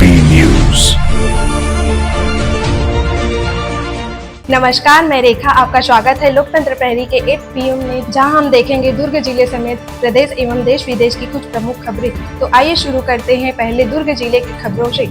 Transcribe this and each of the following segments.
HP news. नमस्कार, मैं रेखा, आपका स्वागत है लोकतंत्र प्रहरी के 8 PM में, जहां हम देखेंगे दुर्ग जिले समेत प्रदेश एवं देश विदेश की कुछ प्रमुख खबरें। तो आइए शुरू करते हैं पहले दुर्ग जिले की खबरों से।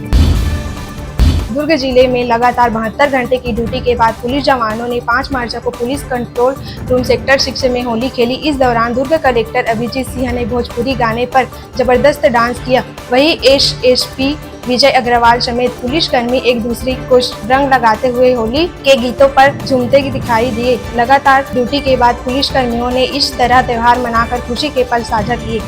दुर्ग जिले में लगातार 72 घंटे की ड्यूटी के बाद पुलिस जवानों ने 5 मार्च को पुलिस कंट्रोल रूम सेक्टर 6 में होली खेली। इस दौरान दुर्ग कलेक्टर अभिजीत सिंह ने भोजपुरी गाने पर जबरदस्त डांस किया। वहीं एसएसपी विजय अग्रवाल समेत पुलिसकर्मी एक दूसरे को रंग लगाते हुए होली के गीतों पर झूमते दिखाई दिए। लगातार ड्यूटी के बाद पुलिसकर्मियों ने इस तरह त्योहार मनाकर खुशी के पल साझा किए।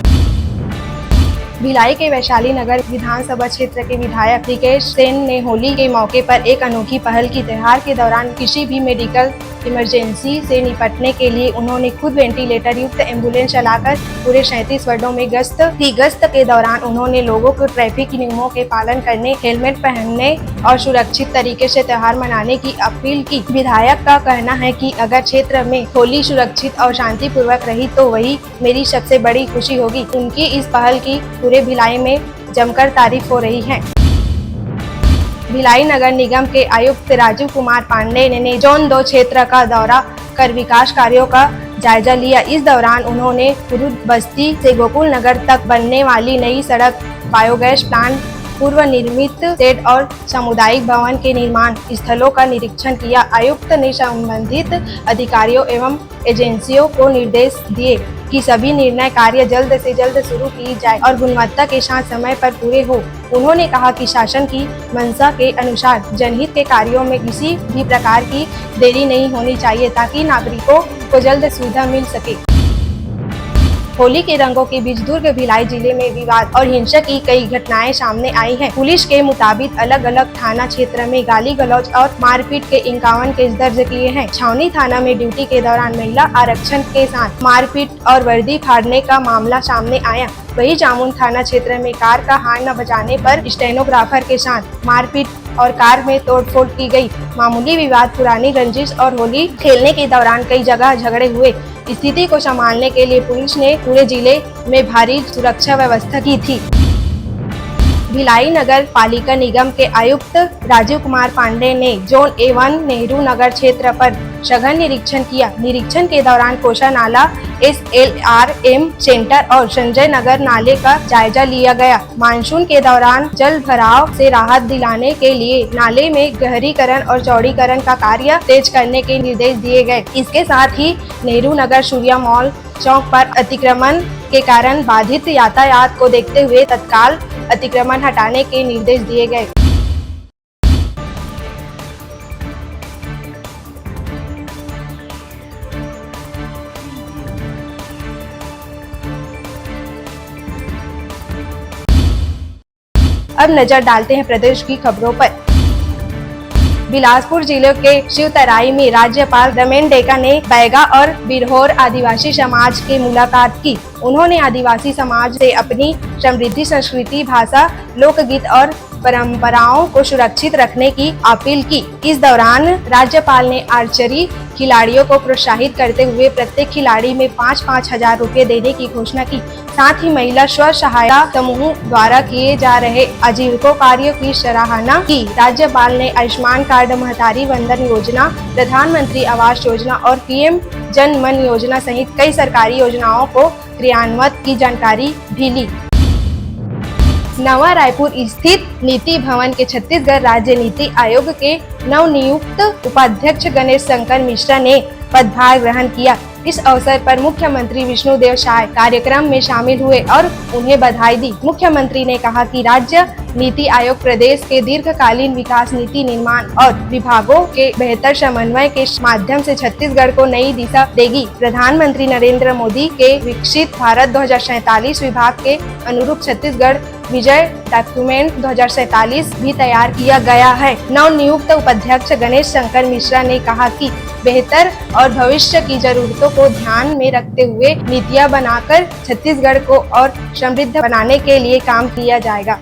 भिलाई के वैशाली नगर विधानसभा क्षेत्र के विधायक रिकेश सेन ने होली के मौके पर एक अनोखी पहल की। त्योहार के दौरान किसी भी मेडिकल इमरजेंसी से निपटने के लिए उन्होंने खुद वेंटिलेटर युक्त एम्बुलेंस चलाकर पूरे 37 वार्डों में गश्त की। गश्त के दौरान उन्होंने लोगों को ट्रैफिक नियमों के पालन करने, हेलमेट पहनने और सुरक्षित तरीके से त्योहार मनाने की अपील की। विधायक का कहना है कि अगर क्षेत्र में होली सुरक्षित और शांतिपूर्वक रही तो वही मेरी सबसे बड़ी खुशी होगी। उनकी इस पहल की पूरे भिलाई में जमकर तारीफ हो रही है। भिलाई नगर निगम के आयुक्त राजीव कुमार पांडे ने जोन 2 क्षेत्र का दौरा कर विकास कार्यों का जायजा लिया। इस दौरान उन्होंने कुरुद बस्ती से गोकुल नगर तक बनने वाली नई सड़क, बायोगैस प्लांट, पूर्व निर्मित शेड और सामुदायिक भवन के निर्माण स्थलों का निरीक्षण किया। आयुक्त ने संबंधित अधिकारियों एवं एजेंसियों को निर्देश दिए कि सभी निर्णय कार्य जल्द से जल्द शुरू की जाए और गुणवत्ता के साथ समय पर पूरे हो। उन्होंने कहा कि शासन की मंशा के अनुसार जनहित के कार्यों में किसी भी प्रकार की देरी नहीं होनी चाहिए ताकि नागरिकों को जल्द सुविधा मिल सके। होली के रंगों के बीच दुर्ग भिलाई जिले में विवाद और हिंसा की कई घटनाएं सामने आई हैं। पुलिस के मुताबिक अलग अलग थाना क्षेत्र में गाली गलौज और मारपीट के 51 केस दर्ज किए हैं। छावनी थाना में ड्यूटी के दौरान महिला आरक्षण के साथ मारपीट और वर्दी फाड़ने का मामला सामने आया। वहीं जामुन थाना क्षेत्र में कार का हॉर्न न बजाने पर स्टेनोग्राफर के साथ मारपीट और कार में तोड़फोड़ की गई। मामूली विवाद पुरानी रंजिश और होली खेलने के दौरान कई जगह झगड़े हुए। स्थिति को संभालने के लिए पुलिस ने पूरे जिले में भारी सुरक्षा व्यवस्था की थी। भिलाई नगर पालिका निगम के आयुक्त राजीव कुमार पांडे ने जोन A1 नेहरू नगर क्षेत्र पर सघन निरीक्षण किया। निरीक्षण के दौरान कोषा नाला, SLRM सेंटर और संजय नगर नाले का जायजा लिया गया। मानसून के दौरान जल भराव से राहत दिलाने के लिए नाले में गहरीकरण और चौड़ीकरण का कार्य तेज करने के निर्देश दिए गए। इसके साथ ही नेहरू नगर सूर्या मॉल चौक पर अतिक्रमण के कारण बाधित यातायात को देखते हुए तत्काल अतिक्रमण हटाने के निर्देश दिए गए। अब नजर डालते हैं प्रदेश की खबरों पर। बिलासपुर जिले के शिवतराई में राज्यपाल रमेन डेका ने बैगा और बिरहोर आदिवासी समाज की मुलाकात की। उन्होंने आदिवासी समाज से अपनी समृद्ध संस्कृति, भाषा, लोकगीत और परंपराओं को सुरक्षित रखने की अपील की। इस दौरान राज्यपाल ने आर्चरी खिलाड़ियों को प्रोत्साहित करते हुए प्रत्येक खिलाड़ी में 5-5 हजार रुपए देने की घोषणा की। साथ ही महिला स्व सहायता समूह द्वारा किए जा रहे आजीविका कार्यों की सराहना की। राज्यपाल ने आयुष्मान कार्ड, महतारी वंदन योजना, प्रधानमंत्री आवास योजना और PM जन मन योजना सहित कई सरकारी योजनाओं को क्रियान्वित की जानकारी भी ली। नवा रायपुर स्थित नीति भवन के छत्तीसगढ़ राज्य नीति आयोग के नवनियुक्त उपाध्यक्ष गणेश शंकर मिश्रा ने पदभार ग्रहण किया। इस अवसर पर मुख्यमंत्री विष्णुदेव साय कार्यक्रम में शामिल हुए और उन्हें बधाई दी। मुख्यमंत्री ने कहा कि राज्य नीति आयोग प्रदेश के दीर्घकालीन विकास, नीति निर्माण और विभागों के बेहतर समन्वय के माध्यम से छत्तीसगढ़ को नई दिशा देगी। प्रधानमंत्री नरेंद्र मोदी के विकसित भारत 2047 विभाग के अनुरूप छत्तीसगढ़ विजय डॉक्यूमेंट 2047 भी तैयार किया गया है। नवनियुक्त उपाध्यक्ष गणेश शंकर मिश्रा ने कहा कि बेहतर और भविष्य की जरूरतों को ध्यान में रखते हुए नीतियां बनाकर छत्तीसगढ़ को और समृद्ध बनाने के लिए काम किया जाएगा।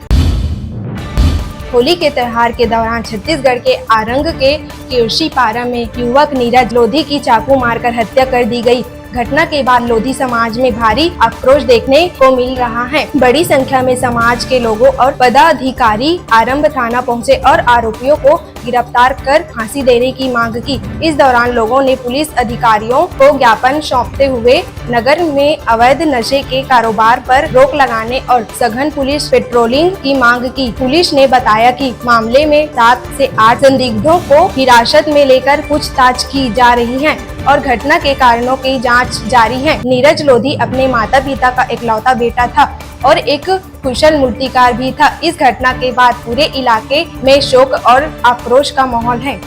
होली के त्योहार के दौरान छत्तीसगढ़ के आरंग के केवशीपारा में युवक नीरज लोधी की चाकू मारकर हत्या कर दी गई। घटना के बाद लोधी समाज में भारी आक्रोश देखने को मिल रहा है। बड़ी संख्या में समाज के लोगों और पदाधिकारी आरंभ थाना पहुंचे और आरोपियों को गिरफ्तार कर फांसी देने की मांग की। इस दौरान लोगों ने पुलिस अधिकारियों को ज्ञापन सौंपते हुए नगर में अवैध नशे के कारोबार पर रोक लगाने और सघन पुलिस पेट्रोलिंग की मांग की। पुलिस ने बताया कि मामले में 7 से 8 संदिग्धों को हिरासत में लेकर पूछताछ की जा रही है और घटना के कारणों की जांच जारी है। नीरज लोधी अपने माता पिता का इकलौता बेटा था और एक कुशल मूर्तिकार भी था। इस घटना के बाद पूरे इलाके में शोक और आक्रोश का माहौल है।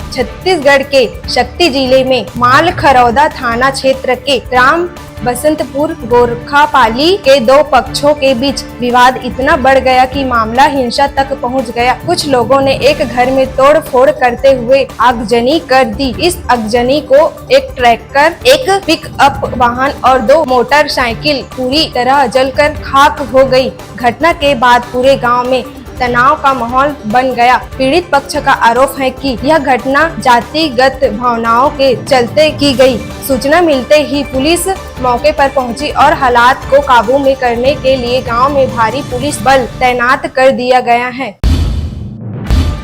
छत्तीसगढ़ के शक्ति जिले में मालखरौदा थाना क्षेत्र के ग्राम बसंतपुर गोरखापाली के 2 पक्षों के बीच विवाद इतना बढ़ गया कि मामला हिंसा तक पहुंच गया। कुछ लोगों ने एक घर में तोड़फोड़ करते हुए आगजनी कर दी। इस आगजनी को एक ट्रैक्टर, एक पिकअप वाहन और 2 मोटरसाइकिल पूरी तरह जलकर खाक हो गई। घटना के बाद पूरे गांव में तनाव का माहौल बन गया। पीड़ित पक्ष का आरोप है कि यह घटना जातिगत भावनाओं के चलते की गई। सूचना मिलते ही पुलिस मौके पर पहुंची और हालात को काबू में करने के लिए गांव में भारी पुलिस बल तैनात कर दिया गया है।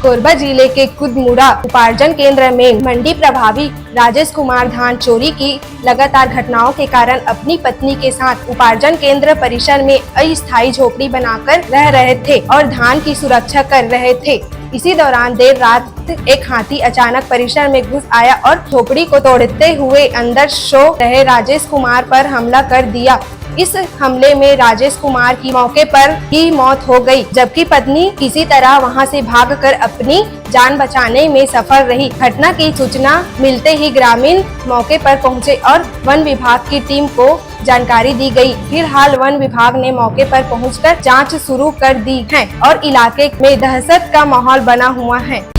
कोरबा जिले के कुदमुड़ा उपार्जन केंद्र में मंडी प्रभारी राजेश कुमार धान चोरी की लगातार घटनाओं के कारण अपनी पत्नी के साथ उपार्जन केंद्र परिसर में अस्थायी झोपड़ी बनाकर रह रहे थे और धान की सुरक्षा कर रहे थे। इसी दौरान देर रात एक हाथी अचानक परिसर में घुस आया और झोपड़ी को तोड़ते हुए अंदर सो रहे राजेश कुमार पर हमला कर दिया। इस हमले में राजेश कुमार की मौके पर ही मौत हो गई, जबकि पत्नी किसी तरह वहां से भागकर अपनी जान बचाने में सफल रही। घटना की सूचना मिलते ही ग्रामीण मौके पर पहुंचे और वन विभाग की टीम को जानकारी दी गई। फिलहाल वन विभाग ने मौके पर पहुंचकर जांच शुरू कर दी है और इलाके में दहशत का माहौल बना हुआ है।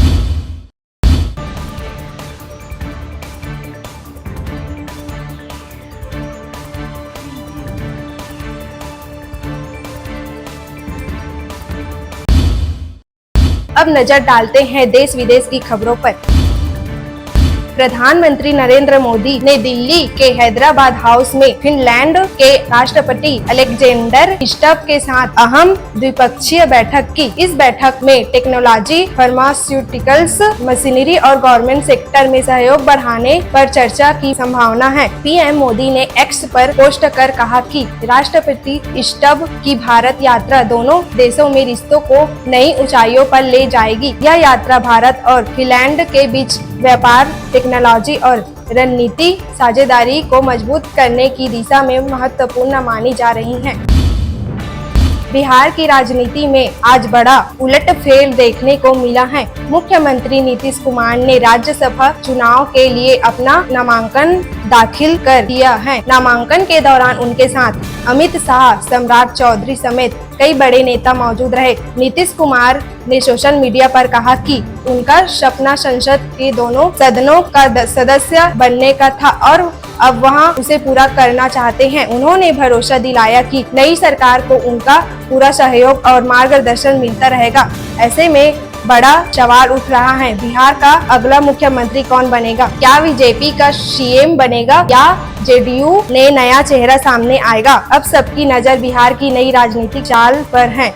अब नजर डालते हैं देश विदेश की खबरों पर। प्रधानमंत्री नरेंद्र मोदी ने दिल्ली के हैदराबाद हाउस में फिनलैंड के राष्ट्रपति अलेक्जेंडर स्टब के साथ अहम द्विपक्षीय बैठक की। इस बैठक में टेक्नोलॉजी, फार्मास्यूटिकल्स, मशीनरी और गवर्नमेंट सेक्टर में सहयोग बढ़ाने पर चर्चा की संभावना है। पीएम मोदी ने एक्स पर पोस्ट कर कहा कि राष्ट्रपति स्टब की भारत यात्रा दोनों देशों में रिश्तों को नई ऊंचाइयों पर ले जाएगी। यह यात्रा भारत और फिनलैंड के बीच व्यापार, टेक्नोलॉजी और रणनीति साझेदारी को मजबूत करने की दिशा में महत्वपूर्ण मानी जा रही है। बिहार की राजनीति में आज बड़ा उलटफेर देखने को मिला है। मुख्यमंत्री नीतीश कुमार ने राज्यसभा चुनाव के लिए अपना नामांकन दाखिल कर दिया है। नामांकन के दौरान उनके साथ अमित शाह, सम्राट चौधरी समेत कई बड़े नेता मौजूद रहे। नीतीश कुमार ने सोशल मीडिया पर कहा कि उनका सपना संसद के दोनों सदनों का सदस्य बनने का था और अब वहां उसे पूरा करना चाहते हैं। उन्होंने भरोसा दिलाया कि नई सरकार को उनका पूरा सहयोग और मार्गदर्शन मिलता रहेगा। ऐसे में बड़ा सवाल उठ रहा है, बिहार का अगला मुख्यमंत्री कौन बनेगा? क्या बीजेपी का सीएम बनेगा या जेडीयू ने नया चेहरा सामने आएगा? अब सबकी नजर बिहार की नई राजनीतिक चाल पर है।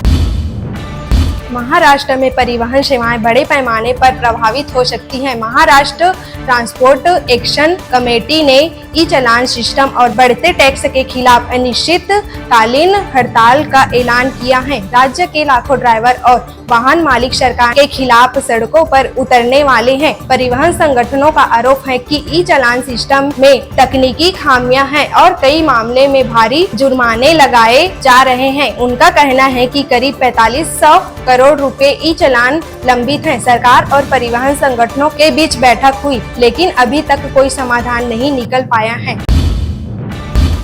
महाराष्ट्र में परिवहन सेवाएं बड़े पैमाने पर प्रभावित हो सकती हैं। महाराष्ट्र ट्रांसपोर्ट एक्शन कमेटी ने ई चालान सिस्टम और बढ़ते टैक्स के खिलाफ अनिश्चितकालीन हड़ताल का ऐलान किया है। राज्य के लाखों ड्राइवर और वाहन मालिक सरकार के खिलाफ सड़कों पर उतरने वाले हैं। परिवहन संगठनों का आरोप है कि ई चालान सिस्टम में तकनीकी खामियां हैं और कई मामले में भारी जुर्माने लगाए जा रहे हैं। उनका कहना है कि करीब 4500 करोड़ रुपए ई चालान लंबित हैं। सरकार और परिवहन संगठनों के बीच बैठक हुई, लेकिन अभी तक कोई समाधान नहीं निकल पाया है।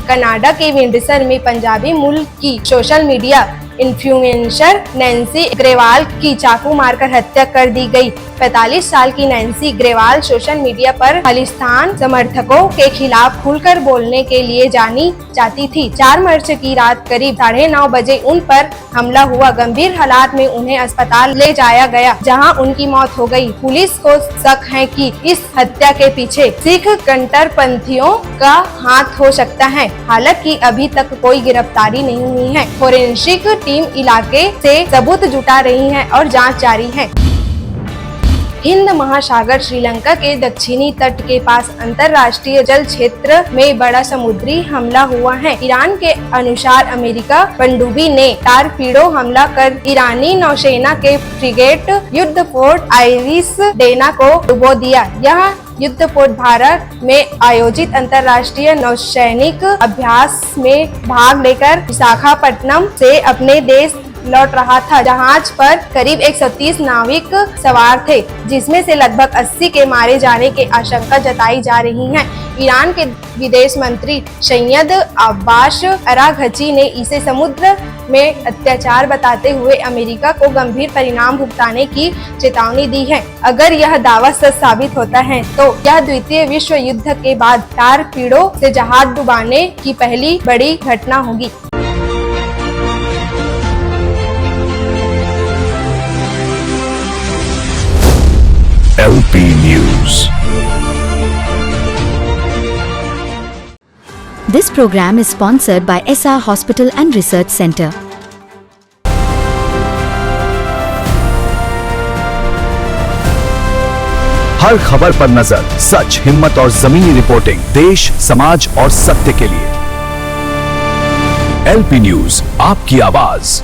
कनाडा के विंडसर में पंजाबी मूल की social media influencer Nancy Agarwal की चाकू मारकर हत्या कर दी गई। 45 साल की नैन्सी ग्रेवाल सोशल मीडिया पर खालिस्तान समर्थकों के खिलाफ खुलकर बोलने के लिए जानी जाती थी। 4 मार्च की रात करीब 9:30 बजे उन पर हमला हुआ। गंभीर हालात में उन्हें अस्पताल ले जाया गया, जहां उनकी मौत हो गई। पुलिस को शक है कि इस हत्या के पीछे सिख कट्टरपंथियों का हाथ हो सकता है। हालांकि अभी तक कोई गिरफ्तारी नहीं हुई है। फोरेंसिक टीम इलाके से सबूत जुटा रही है और जांच जारी है। हिंद महासागर श्रीलंका के दक्षिणी तट के पास अंतर्राष्ट्रीय जल क्षेत्र में बड़ा समुद्री हमला हुआ है। ईरान के अनुसार अमेरिका पनडुब्बी ने टारपीडो हमला कर ईरानी नौसेना के फ्रिगेट युद्धपोत आइरिस डेना को डुबो दिया। यह युद्धपोत भारत में आयोजित अंतर्राष्ट्रीय नौसैनिक अभ्यास में भाग लेकर विशाखापट्टनम से अपने देश लौट रहा था। जहाज पर करीब 130 नाविक सवार थे, जिसमें से लगभग 80 के मारे जाने की आशंका जताई जा रही है। ईरान के विदेश मंत्री सैयद अब्बास अराघची ने इसे समुद्र में अत्याचार बताते हुए अमेरिका को गंभीर परिणाम भुगताने की चेतावनी दी है। अगर यह दावा सच साबित होता है तो यह द्वितीय विश्व युद्ध के बाद टारपीडो से जहाज डुबाने की पहली बड़ी घटना होगी। LP News. This program is sponsored by SR Hospital and Research Center. हर खबर पर नजर, सच, हिम्मत और जमीनी रिपोर्टिंग, देश, समाज और सत्य के लिए। LP News, आपकी आवाज।